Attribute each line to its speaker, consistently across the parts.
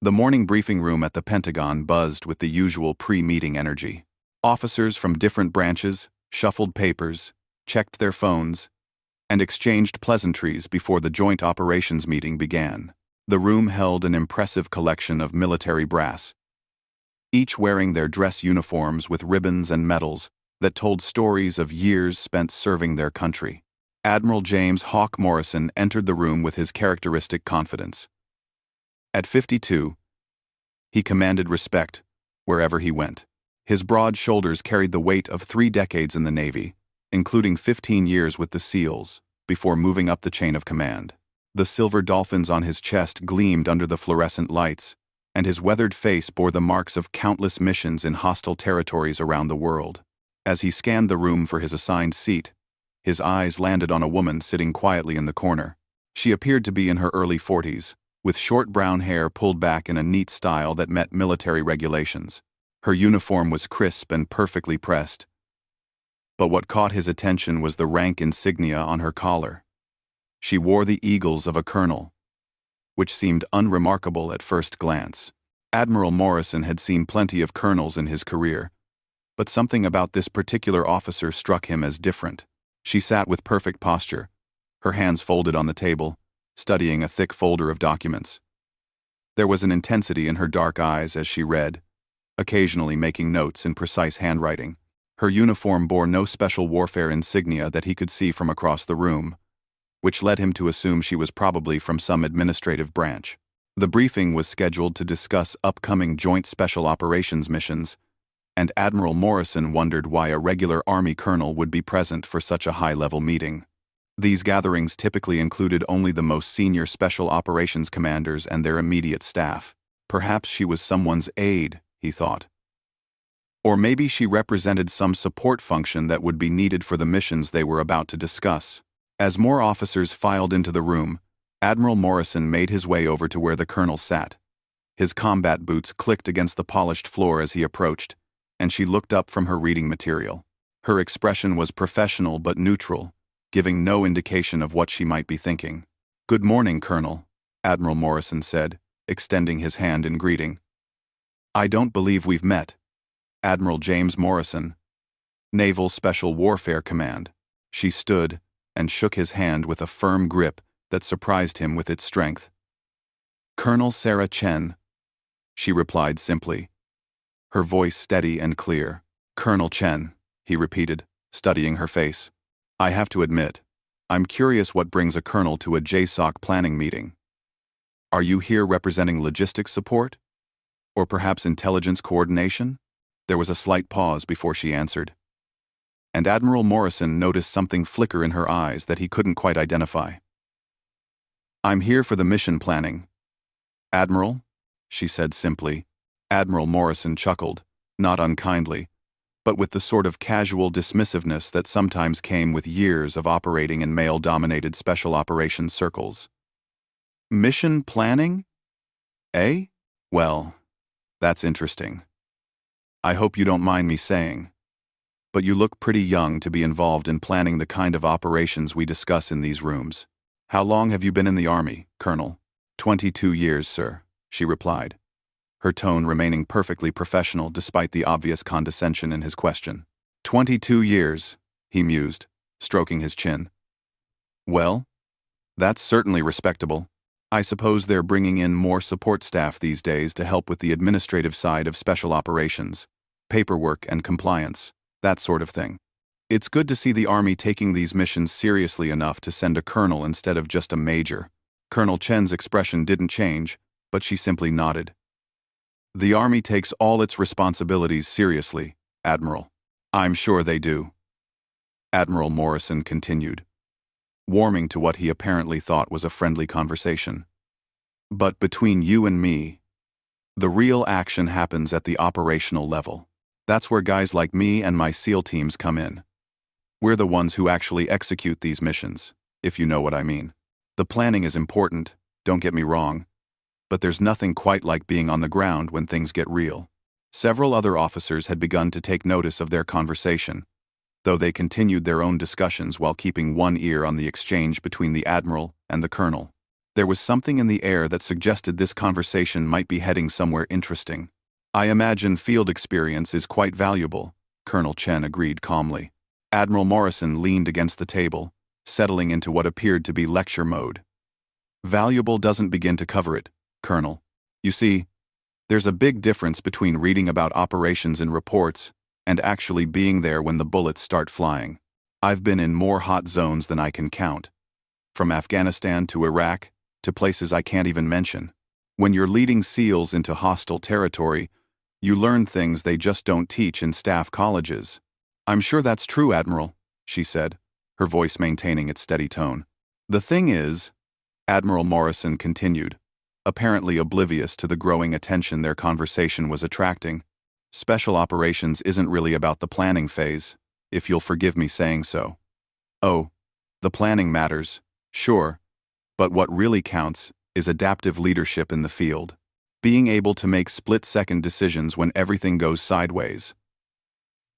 Speaker 1: The morning briefing room at the Pentagon buzzed with the usual pre-meeting energy. Officers from different branches shuffled papers, checked their phones, and exchanged pleasantries before the joint operations meeting began. The room held an impressive collection of military brass, each wearing their dress uniforms with ribbons and medals that told stories of years spent serving their country. Admiral James Hawk Morrison entered the room with his characteristic confidence. At 52, he commanded respect wherever he went. His broad shoulders carried the weight of 3 decades in the Navy, including 15 years with the SEALs, before moving up the chain of command. The silver dolphins on his chest gleamed under the fluorescent lights, and his weathered face bore the marks of countless missions in hostile territories around the world. As he scanned the room for his assigned seat, his eyes landed on a woman sitting quietly in the corner. She appeared to be in her early 40s, with short brown hair pulled back in a neat style that met military regulations. Her uniform was crisp and perfectly pressed, but what caught his attention was the rank insignia on her collar. She wore the eagles of a colonel, which seemed unremarkable at first glance. Admiral Morrison had seen plenty of colonels in his career, but something about this particular officer struck him as different. She sat with perfect posture, her hands folded on the table, studying a thick folder of documents. There was an intensity in her dark eyes as she read, occasionally making notes in precise handwriting. Her uniform bore no special warfare insignia that he could see from across the room, which led him to assume she was probably from some administrative branch. The briefing was scheduled to discuss upcoming joint special operations missions, and Admiral Morrison wondered why a regular Army colonel would be present for such a high-level meeting. These gatherings typically included only the most senior special operations commanders and their immediate staff. Perhaps she was someone's aide, he thought. Or maybe she represented some support function that would be needed for the missions they were about to discuss. As more officers filed into the room, Admiral Morrison made his way over to where the colonel sat. His combat boots clicked against the polished floor as he approached, and she looked up from her reading material. Her expression was professional but neutral, giving no indication of what she might be thinking. "Good morning, Colonel," Admiral Morrison said, extending his hand in greeting. "I don't believe we've met." Admiral James Morrison, Naval Special Warfare Command. She stood and shook his hand with a firm grip that surprised him with its strength. "Colonel Sarah Chen," she replied simply, her voice steady and clear. "Colonel Chen," he repeated, studying her face. "I have to admit, I'm curious what brings a colonel to a JSOC planning meeting. Are you here representing logistics support? Or perhaps intelligence coordination?" There was a slight pause before she answered, and Admiral Morrison noticed something flicker in her eyes that he couldn't quite identify. "I'm here for the mission planning, Admiral," she said simply. Admiral Morrison chuckled, not unkindly, but with the sort of casual dismissiveness that sometimes came with years of operating in male-dominated special operations circles. "Mission planning? Eh? Well, that's interesting. I hope you don't mind me saying, but you look pretty young to be involved in planning the kind of operations we discuss in these rooms. How long have you been in the Army, Colonel?" 22 years, sir," she replied, her tone remaining perfectly professional despite the obvious condescension in his question. 22 years, he mused, stroking his chin. "Well, that's certainly respectable. I suppose they're bringing in more support staff these days to help with the administrative side of special operations, paperwork and compliance, that sort of thing. It's good to see the Army taking these missions seriously enough to send a colonel instead of just a major." Colonel Chen's expression didn't change, but she simply nodded. "The Army takes all its responsibilities seriously, Admiral. I'm sure they do." Admiral Morrison continued, warming to what he apparently thought was a friendly conversation. "But between you and me, the real action happens at the operational level. That's where guys like me and my SEAL teams come in. We're the ones who actually execute these missions, if you know what I mean. The planning is important, don't get me wrong, but there's nothing quite like being on the ground when things get real." Several other officers had begun to take notice of their conversation, though they continued their own discussions while keeping one ear on the exchange between the Admiral and the Colonel. There was something in the air that suggested this conversation might be heading somewhere interesting. I imagine field experience is quite valuable, Colonel Chen agreed calmly. Admiral Morrison leaned against the table, settling into what appeared to be lecture mode. Valuable doesn't begin to cover it, Colonel. You see, there's a big difference between reading about operations in reports and actually being there when the bullets start flying. I've been in more hot zones than I can count. From Afghanistan to Iraq, to places I can't even mention. When you're leading SEALs into hostile territory, you learn things they just don't teach in staff colleges. I'm sure that's true, Admiral, she said, her voice maintaining its steady tone. The thing is, Admiral Morrison continued, apparently oblivious to the growing attention their conversation was attracting, special operations isn't really about the planning phase, if you'll forgive me saying so. Oh, the planning matters, sure, but what really counts is adaptive leadership in the field. Being able to make split-second decisions when everything goes sideways.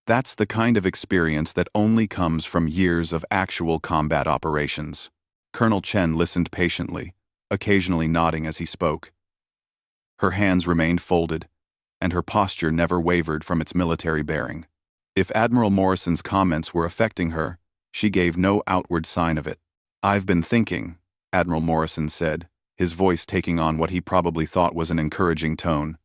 Speaker 1: That's the kind of experience that only comes from years of actual combat operations. Colonel Chen listened patiently, occasionally nodding as he spoke. Her hands remained folded, and her posture never wavered from its military bearing. If Admiral Morrison's comments were affecting her, she gave no outward sign of it. I've been thinking, Admiral Morrison said, his voice taking on what he probably thought was an encouraging tone.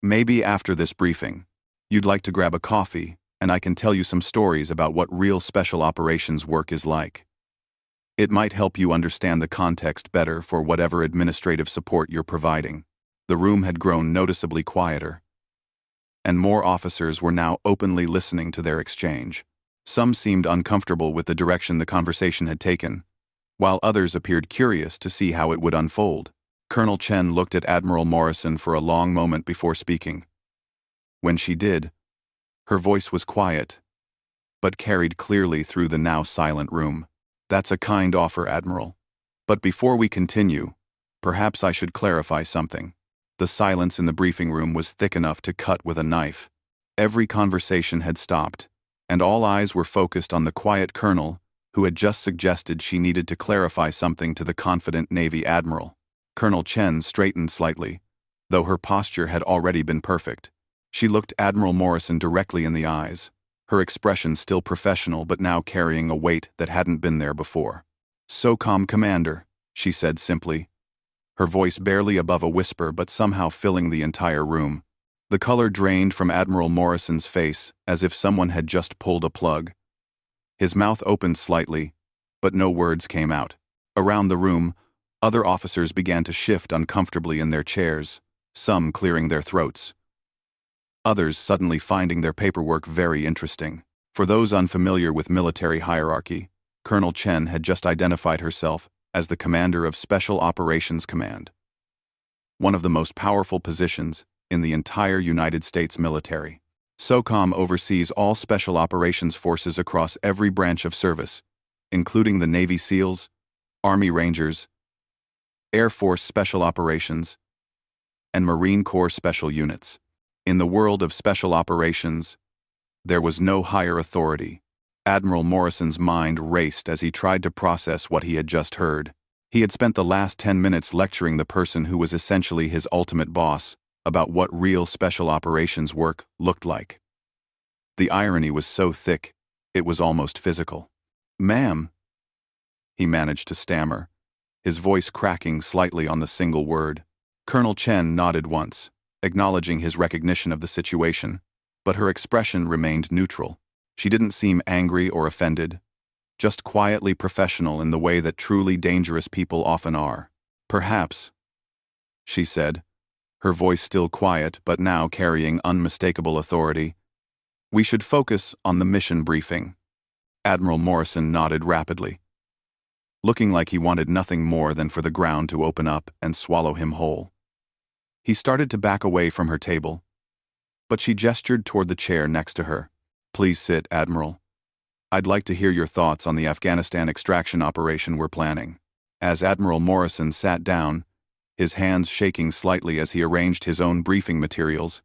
Speaker 1: Maybe after this briefing, you'd like to grab a coffee, and I can tell you some stories about what real special operations work is like. It might help you understand the context better for whatever administrative support you're providing. The room had grown noticeably quieter, and more officers were now openly listening to their exchange. Some seemed uncomfortable with the direction the conversation had taken, while others appeared curious to see how it would unfold. Colonel Chen looked at Admiral Morrison for a long moment before speaking. When she did, her voice was quiet, but carried clearly through the now silent room. That's a kind offer, Admiral. But before we continue, perhaps I should clarify something. The silence in the briefing room was thick enough to cut with a knife. Every conversation had stopped, and all eyes were focused on the quiet colonel who had just suggested she needed to clarify something to the confident Navy Admiral. Colonel Chen straightened slightly, though her posture had already been perfect. She looked Admiral Morrison directly in the eyes, her expression still professional but now carrying a weight that hadn't been there before. SOCOM Commander, she said simply, her voice barely above a whisper but somehow filling the entire room. The color drained from Admiral Morrison's face as if someone had just pulled a plug. His mouth opened slightly, but no words came out. Around the room, other officers began to shift uncomfortably in their chairs, some clearing their throats. Others suddenly finding their paperwork very interesting. For those unfamiliar with military hierarchy, Colonel Chen had just identified herself as the commander of Special Operations Command, one of the most powerful positions in the entire United States military. SOCOM oversees all special operations forces across every branch of service, including the Navy SEALs, Army Rangers, Air Force Special Operations, and Marine Corps Special Units. In the world of special operations, there was no higher authority. Admiral Morrison's mind raced as he tried to process what he had just heard. He had spent the last 10 minutes lecturing the person who was essentially his ultimate boss about what real special operations work looked like. The irony was so thick, it was almost physical. "Ma'am," he managed to stammer, his voice cracking slightly on the single word. Colonel Chen nodded once, acknowledging his recognition of the situation, but her expression remained neutral. She didn't seem angry or offended, just quietly professional in the way that truly dangerous people often are. "Perhaps," she said, her voice still quiet but now carrying unmistakable authority, "we should focus on the mission briefing." Admiral Morrison nodded rapidly, looking like he wanted nothing more than for the ground to open up and swallow him whole. He started to back away from her table, but she gestured toward the chair next to her. "Please sit, Admiral. I'd like to hear your thoughts on the Afghanistan extraction operation we're planning." As Admiral Morrison sat down, his hands shaking slightly as he arranged his own briefing materials,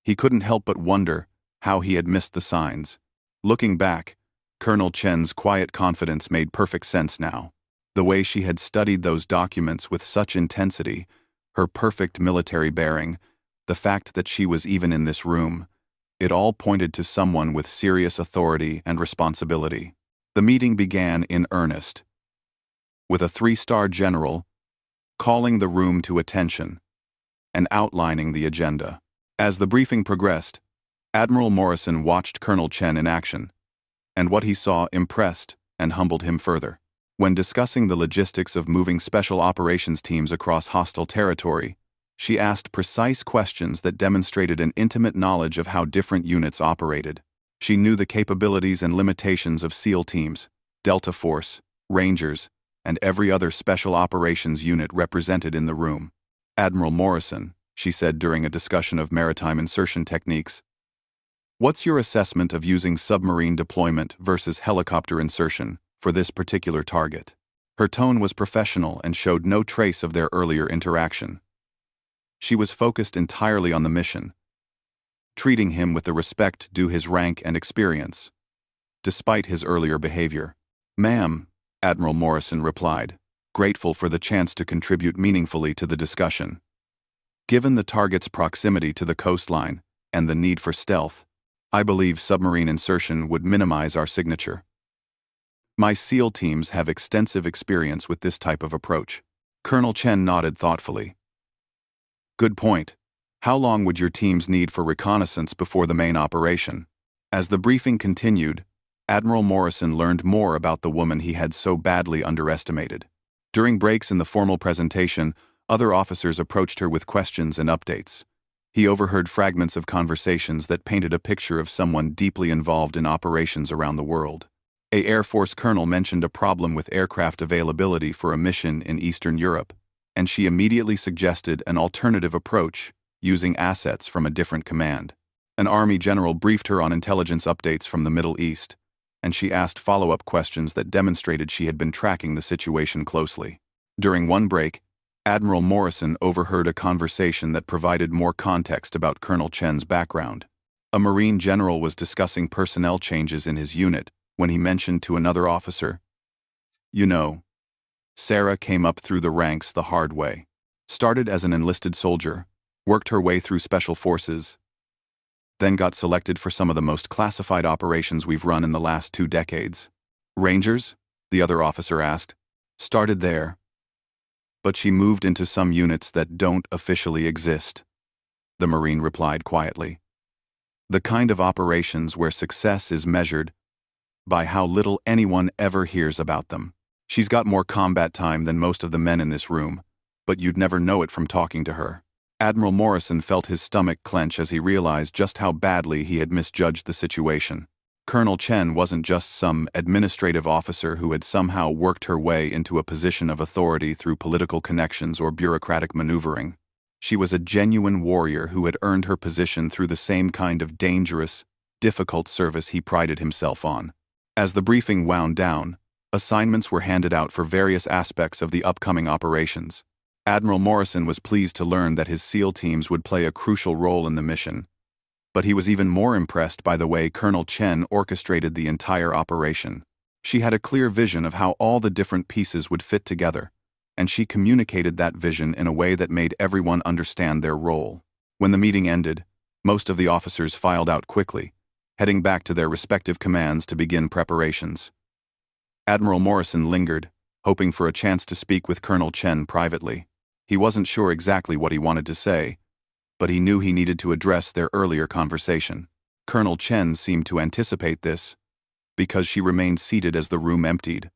Speaker 1: he couldn't help but wonder how he had missed the signs. Looking back, Colonel Chen's quiet confidence made perfect sense now. The way she had studied those documents with such intensity, her perfect military bearing, the fact that she was even in this room, it all pointed to someone with serious authority and responsibility. The meeting began in earnest, with a 3-star general calling the room to attention and outlining the agenda. As the briefing progressed, Admiral Morrison watched Colonel Chen in action, and what he saw impressed and humbled him further. When discussing the logistics of moving special operations teams across hostile territory, she asked precise questions that demonstrated an intimate knowledge of how different units operated. She knew the capabilities and limitations of SEAL teams, Delta Force, Rangers, and every other special operations unit represented in the room. "Admiral Morrison," she said during a discussion of maritime insertion techniques, "what's your assessment of using submarine deployment versus helicopter insertion for this particular target?" Her tone was professional and showed no trace of their earlier interaction. She was focused entirely on the mission, treating him with the respect due his rank and experience, despite his earlier behavior. "Ma'am," Admiral Morrison replied, grateful for the chance to contribute meaningfully to the discussion. "Given the target's proximity to the coastline and the need for stealth, I believe submarine insertion would minimize our signature. My SEAL teams have extensive experience with this type of approach." Colonel Chen nodded thoughtfully. "Good point. How long would your teams need for reconnaissance before the main operation?" As the briefing continued, Admiral Morrison learned more about the woman he had so badly underestimated. During breaks in the formal presentation, other officers approached her with questions and updates. He overheard fragments of conversations that painted a picture of someone deeply involved in operations around the world. A Air Force colonel mentioned a problem with aircraft availability for a mission in Eastern Europe, and she immediately suggested an alternative approach, using assets from a different command. An Army general briefed her on intelligence updates from the Middle East, and she asked follow-up questions that demonstrated she had been tracking the situation closely. During one break, Admiral Morrison overheard a conversation that provided more context about Colonel Chen's background. A Marine general was discussing personnel changes in his unit when he mentioned to another officer, "You know, Sarah came up through the ranks the hard way. Started as an enlisted soldier, worked her way through special forces, then got selected for some of the most classified operations we've run in the last 2 decades. Rangers?" the other officer asked. "Started there. But she moved into some units that don't officially exist," the Marine replied quietly. "The kind of operations where success is measured by how little anyone ever hears about them. She's got more combat time than most of the men in this room, but you'd never know it from talking to her." Admiral Morrison felt his stomach clench as he realized just how badly he had misjudged the situation. Colonel Chen wasn't just some administrative officer who had somehow worked her way into a position of authority through political connections or bureaucratic maneuvering. She was a genuine warrior who had earned her position through the same kind of dangerous, difficult service he prided himself on. As the briefing wound down, assignments were handed out for various aspects of the upcoming operations. Admiral Morrison was pleased to learn that his SEAL teams would play a crucial role in the mission, but he was even more impressed by the way Colonel Chen orchestrated the entire operation. She had a clear vision of how all the different pieces would fit together, and she communicated that vision in a way that made everyone understand their role. When the meeting ended, most of the officers filed out quickly, heading back to their respective commands to begin preparations. Admiral Morrison lingered, hoping for a chance to speak with Colonel Chen privately. He wasn't sure exactly what he wanted to say, but he knew he needed to address their earlier conversation. Colonel Chen seemed to anticipate this, because she remained seated as the room emptied,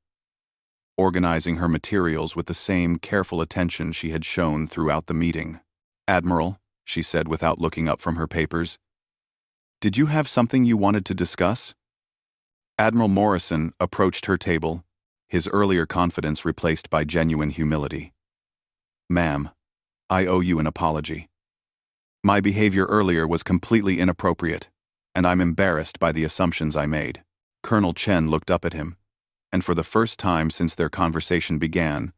Speaker 1: organizing her materials with the same careful attention she had shown throughout the meeting. "Admiral," she said without looking up from her papers, "did you have something you wanted to discuss?" Admiral Morrison approached her table, his earlier confidence replaced by genuine humility. "Ma'am, I owe you an apology. My behavior earlier was completely inappropriate, and I'm embarrassed by the assumptions I made." Colonel Chen looked up at him, and for the first time since their conversation began,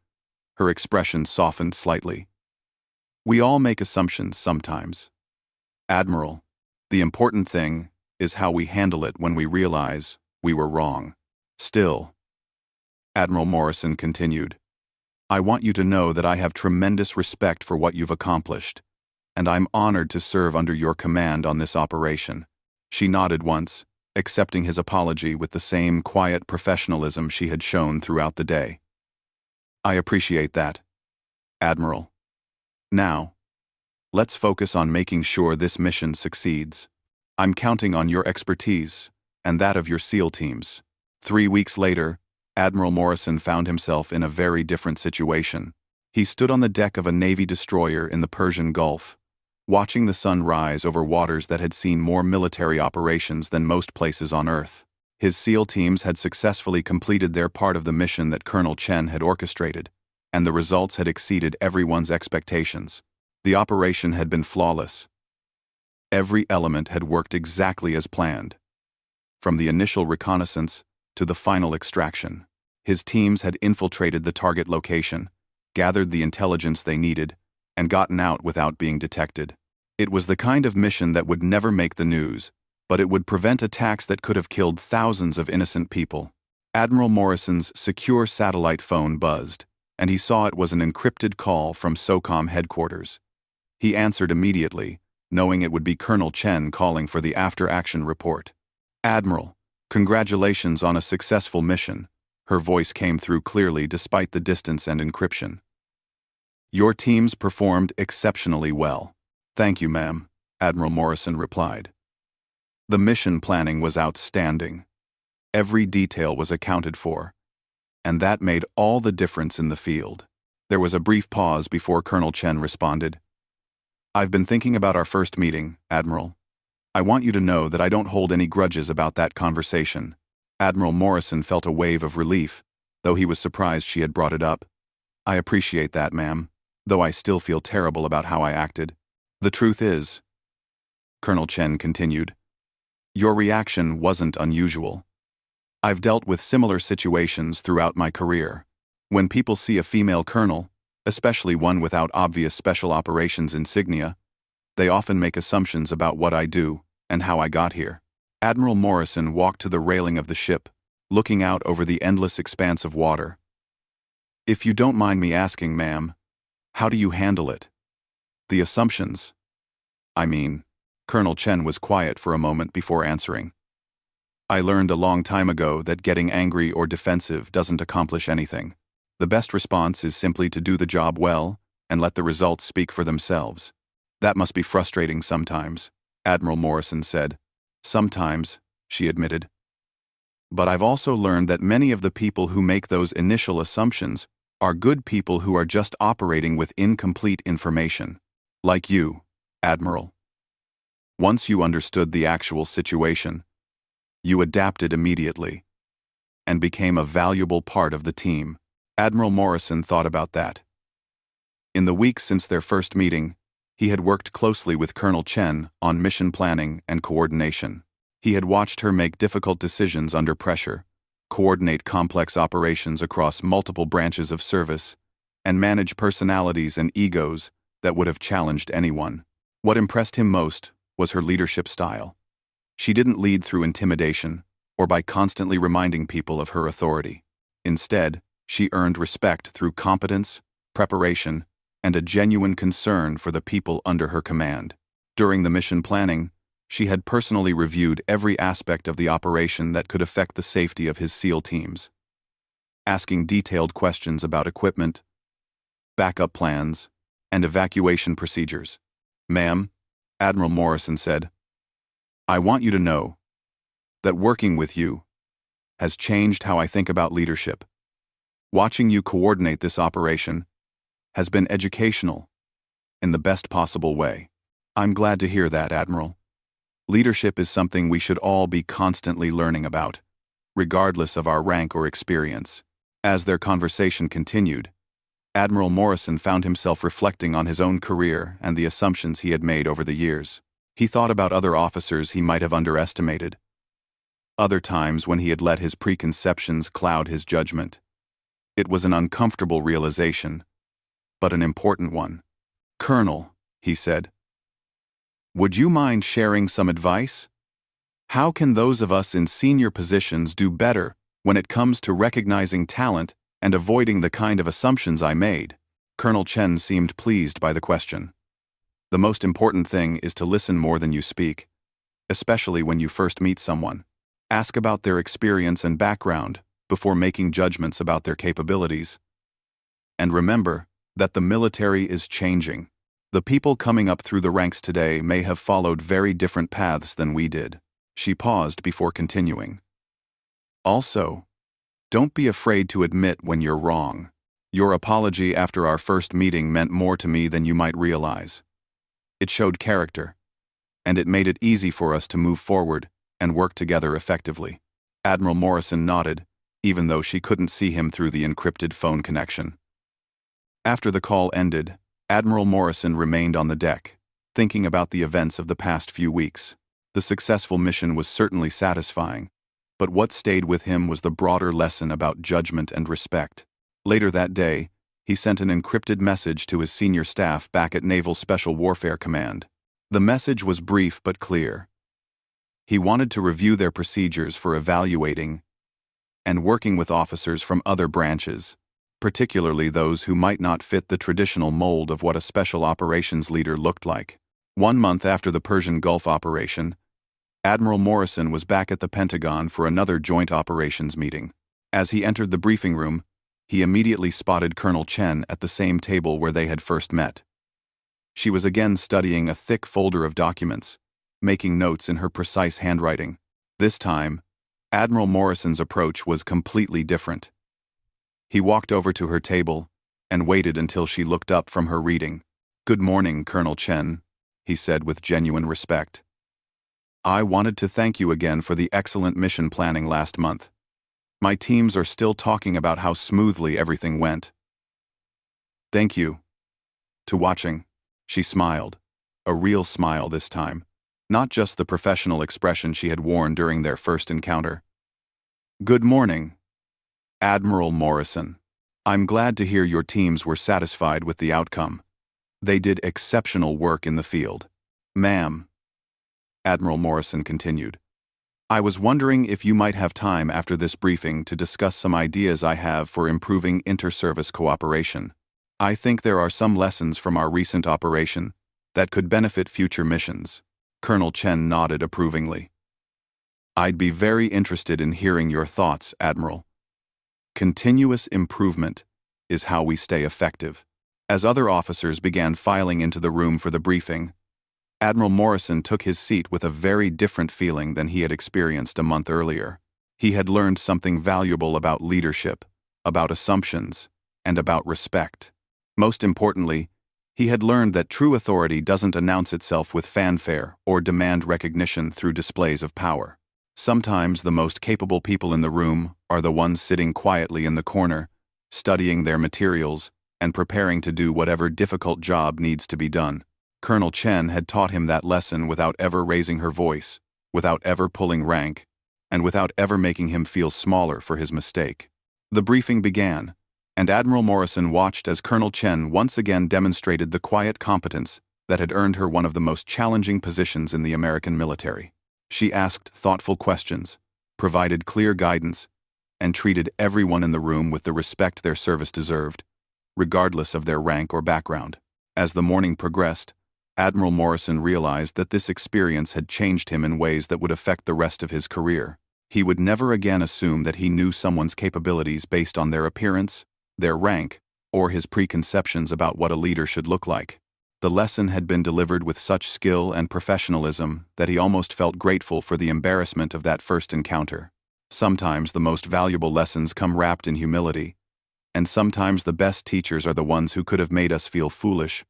Speaker 1: her expression softened slightly. "We all make assumptions sometimes. Admiral, the important thing is how we handle it when we realize we were wrong. Still, Admiral Morrison continued. I want you to know that I have tremendous respect for what you've accomplished, and I'm honored to serve under your command on this operation. She nodded once, accepting his apology with the same quiet professionalism she had shown throughout the day. I appreciate that, Admiral. Now, let's focus on making sure this mission succeeds. I'm counting on your expertise and that of your SEAL teams. 3 weeks later, Admiral Morrison found himself in a very different situation. He stood on the deck of a Navy destroyer in the Persian Gulf, watching the sun rise over waters that had seen more military operations than most places on Earth. His SEAL teams had successfully completed their part of the mission that Colonel Chen had orchestrated, and the results had exceeded everyone's expectations. The operation had been flawless. Every element had worked exactly as planned. From the initial reconnaissance to the final extraction, his teams had infiltrated the target location, gathered the intelligence they needed, and gotten out without being detected. It was the kind of mission that would never make the news, but it would prevent attacks that could have killed thousands of innocent people. Admiral Morrison's secure satellite phone buzzed, and he saw it was an encrypted call from SOCOM headquarters. He answered immediately, knowing it would be Colonel Chen calling for the after-action report. Admiral, congratulations on a successful mission. Her voice came through clearly despite the distance and encryption. Your teams performed exceptionally well. Thank you, ma'am, Admiral Morrison replied. The mission planning was outstanding. Every detail was accounted for, and that made all the difference in the field. There was a brief pause before Colonel Chen responded. I've been thinking about our first meeting, Admiral. I want you to know that I don't hold any grudges about that conversation. Admiral Morrison felt a wave of relief, though he was surprised she had brought it up. I appreciate that, ma'am, though I still feel terrible about how I acted. The truth is, Colonel Chen continued, your reaction wasn't unusual. I've dealt with similar situations throughout my career. When people see a female colonel, especially one without obvious special operations insignia, they often make assumptions about what I do and how I got here. Admiral Morrison walked to the railing of the ship, looking out over the endless expanse of water. If you don't mind me asking, ma'am, how do you handle it? The assumptions. Colonel Chen was quiet for a moment before answering. I learned a long time ago that getting angry or defensive doesn't accomplish anything. The best response is simply to do the job well and let the results speak for themselves. That must be frustrating sometimes, Admiral Morrison said. Sometimes, she admitted. But I've also learned that many of the people who make those initial assumptions are good people who are just operating with incomplete information. Like you, Admiral. Once you understood the actual situation, you adapted immediately and became a valuable part of the team. Admiral Morrison thought about that. In the weeks since their first meeting, he had worked closely with Colonel Chen on mission planning and coordination. He had watched her make difficult decisions under pressure, coordinate complex operations across multiple branches of service, and manage personalities and egos that would have challenged anyone. What impressed him most was her leadership style. She didn't lead through intimidation or by constantly reminding people of her authority. Instead, she earned respect through competence, preparation, and a genuine concern for the people under her command. During the mission planning, she had personally reviewed every aspect of the operation that could affect the safety of his SEAL teams, asking detailed questions about equipment, backup plans, and evacuation procedures. Ma'am, Admiral Morrison said, I want you to know that working with you has changed how I think about leadership. Watching you coordinate this operation has been educational in the best possible way. I'm glad to hear that, Admiral. Leadership is something we should all be constantly learning about, regardless of our rank or experience. As their conversation continued, Admiral Morrison found himself reflecting on his own career and the assumptions he had made over the years. He thought about other officers he might have underestimated, other times when he had let his preconceptions cloud his judgment. It was an uncomfortable realization, but an important one. Colonel, he said, would you mind sharing some advice? How can those of us in senior positions do better When it comes to recognizing talent and avoiding the kind of assumptions I made, Colonel Chen seemed pleased by the question. The most important thing is to listen more than you speak, especially when you first meet someone. Ask about their experience and background before making judgments about their capabilities. And remember that the military is changing. The people coming up through the ranks today may have followed very different paths than we did. She paused before continuing. Also, don't be afraid to admit when you're wrong. Your apology after our first meeting meant more to me than you might realize. It showed character, and it made it easy for us to move forward and work together effectively. Admiral Morrison nodded, even though she couldn't see him through the encrypted phone connection. After the call ended, Admiral Morrison remained on the deck, thinking about the events of the past few weeks. The successful mission was certainly satisfying, but what stayed with him was the broader lesson about judgment and respect. Later that day, he sent an encrypted message to his senior staff back at Naval Special Warfare Command. The message was brief but clear. He wanted to review their procedures for evaluating and working with officers from other branches, particularly those who might not fit the traditional mold of what a special operations leader looked like. 1 month after the Persian Gulf operation, Admiral Morrison was back at the Pentagon for another joint operations meeting. As he entered the briefing room, he immediately spotted Colonel Chen at the same table where they had first met. She was again studying a thick folder of documents, making notes in her precise handwriting. This time, Admiral Morrison's approach was completely different. He walked over to her table and waited until she looked up from her reading. "Good morning, Colonel Chen," he said with genuine respect. "I wanted to thank you again for the excellent mission planning last month. My teams are still talking about how smoothly everything went." "Thank you." To watching, she smiled, a real smile this time, not just the professional expression she had worn during their first encounter. "Good morning, Admiral Morrison. I'm glad to hear your teams were satisfied with the outcome. They did exceptional work in the field." "Ma'am," Admiral Morrison continued, "I was wondering if you might have time after this briefing to discuss some ideas I have for improving inter-service cooperation. I think there are some lessons from our recent operation that could benefit future missions." Colonel Chen nodded approvingly. "I'd be very interested in hearing your thoughts, Admiral. Continuous improvement is how we stay effective." As other officers began filing into the room for the briefing, Admiral Morrison took his seat with a very different feeling than he had experienced a month earlier. He had learned something valuable about leadership, about assumptions, and about respect. Most importantly, he had learned that true authority doesn't announce itself with fanfare or demand recognition through displays of power. Sometimes the most capable people in the room are the ones sitting quietly in the corner, studying their materials, and preparing to do whatever difficult job needs to be done. Colonel Chen had taught him that lesson without ever raising her voice, without ever pulling rank, and without ever making him feel smaller for his mistake. The briefing began, and Admiral Morrison watched as Colonel Chen once again demonstrated the quiet competence that had earned her one of the most challenging positions in the American military. She asked thoughtful questions, provided clear guidance, and treated everyone in the room with the respect their service deserved, regardless of their rank or background. As the morning progressed, Admiral Morrison realized that this experience had changed him in ways that would affect the rest of his career. He would never again assume that he knew someone's capabilities based on their appearance, their rank, or his preconceptions about what a leader should look like. The lesson had been delivered with such skill and professionalism that he almost felt grateful for the embarrassment of that first encounter. Sometimes the most valuable lessons come wrapped in humility, and sometimes the best teachers are the ones who could have made us feel foolish,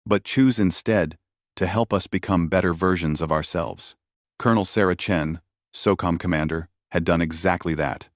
Speaker 1: but choose instead to help us become better versions of ourselves. Colonel Sarah Chen, SOCOM commander, had done exactly that.